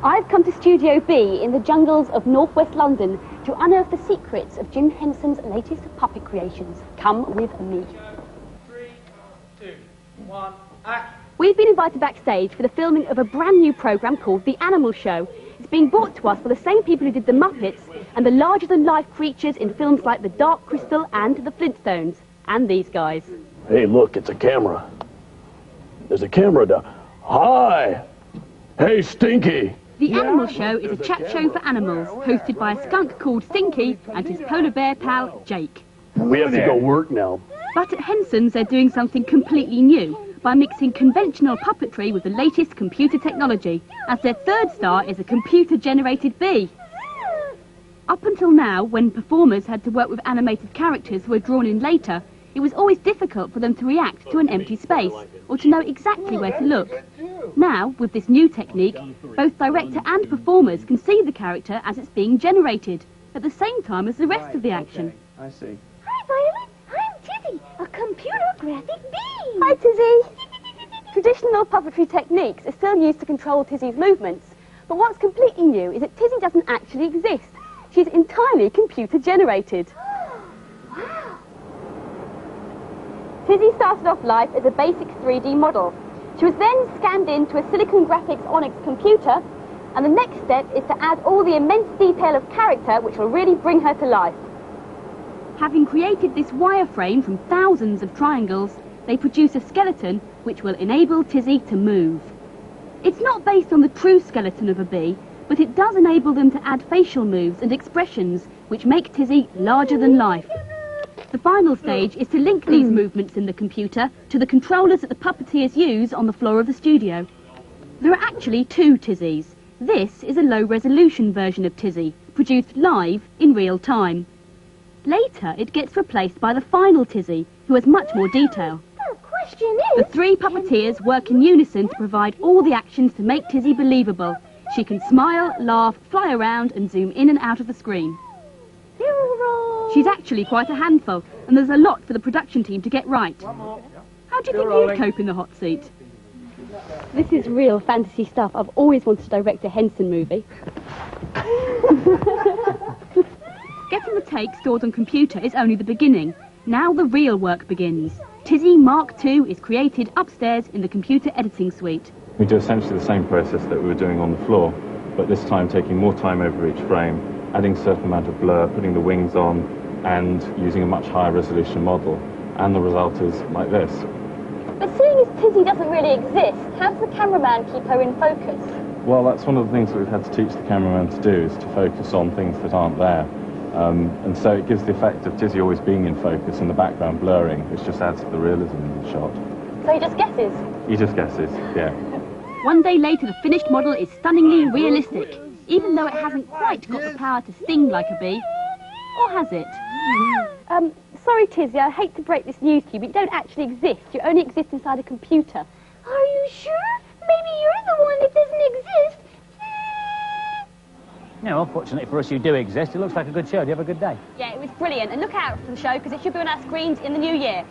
I've come to Studio B in the jungles of northwest London to unearth the secrets of Jim Henson's latest puppet creations. Come with me. 3, 2, 1, act! We've been invited backstage for the filming of a brand new programme called The Animal Show. It's being brought to us by the same people who did The Muppets and the larger-than-life creatures in films like The Dark Crystal and The Flintstones. And these guys. Hey, look, it's a camera. There's a camera down. Hi! Hey, Stinky! The Animal Show is a chat show for animals, hosted by a skunk called Stinky and his polar bear pal, Jake. We have to go work now. But at Henson's, they're doing something completely new by mixing conventional puppetry with the latest computer technology, as their third star is a computer-generated bee. Up until now, when performers had to work with animated characters who were drawn in later, it was always difficult for them to react to an empty space, or to know exactly where to look. Now, with this new technique, both director and performers can see the character as it's being generated, at the same time as the rest of the action. I see. Hi, Violet. I'm Tizzy, a computer graphic bee. Hi, Tizzy. Traditional puppetry techniques are still used to control Tizzy's movements, but what's completely new is that Tizzy doesn't actually exist. She's entirely computer-generated. Wow. Tizzy started off life as a basic 3D model. She was then scanned into a Silicon Graphics Onyx computer, and the next step is to add all the immense detail of character which will really bring her to life. Having created this wireframe from thousands of triangles, they produce a skeleton which will enable Tizzy to move. It's not based on the true skeleton of a bee, but it does enable them to add facial moves and expressions which make Tizzy larger than life. The final stage is to link these movements in the computer to the controllers that the puppeteers use on the floor of the studio. There are actually two Tizzys. This is a low-resolution version of Tizzy, produced live in real time. Later, it gets replaced by the final Tizzy, who has much more detail. The question The is... three puppeteers work in unison to provide all the actions to make Tizzy believable. She can smile, laugh, fly around and zoom in and out of the screen. She's actually quite a handful, and there's a lot for the production team to get right. How do you think you'd cope in the hot seat? This is real fantasy stuff. I've always wanted to direct a Henson movie. Getting the take stored on computer is only the beginning. Now the real work begins. Tizzy Mark II is created upstairs in the computer editing suite. We do essentially the same process that we were doing on the floor, but this time taking more time over each frame, adding a certain amount of blur, putting the wings on, and using a much higher resolution model. And the result is like this. But seeing as Tizzy doesn't really exist, how does the cameraman keep her in focus? Well, that's one of the things that we've had to teach the cameraman to do, is to focus on things that aren't there. And so it gives the effect of Tizzy always being in focus and the background blurring, which just adds to the realism in the shot. So he just guesses? He just guesses, yeah. One day later, the finished model is stunningly realistic, even though it hasn't quite got the power to sting like a bee. Or has it? Sorry, Tizzy, I hate to break this news to you, but you don't actually exist. You only exist inside a computer. Are you sure? Maybe you're the one that doesn't exist. Yeah, well, fortunately for us, you do exist. It looks like a good show. Do you have a good day? Yeah, it was brilliant. And look out for the show, because it should be on our screens in the new year.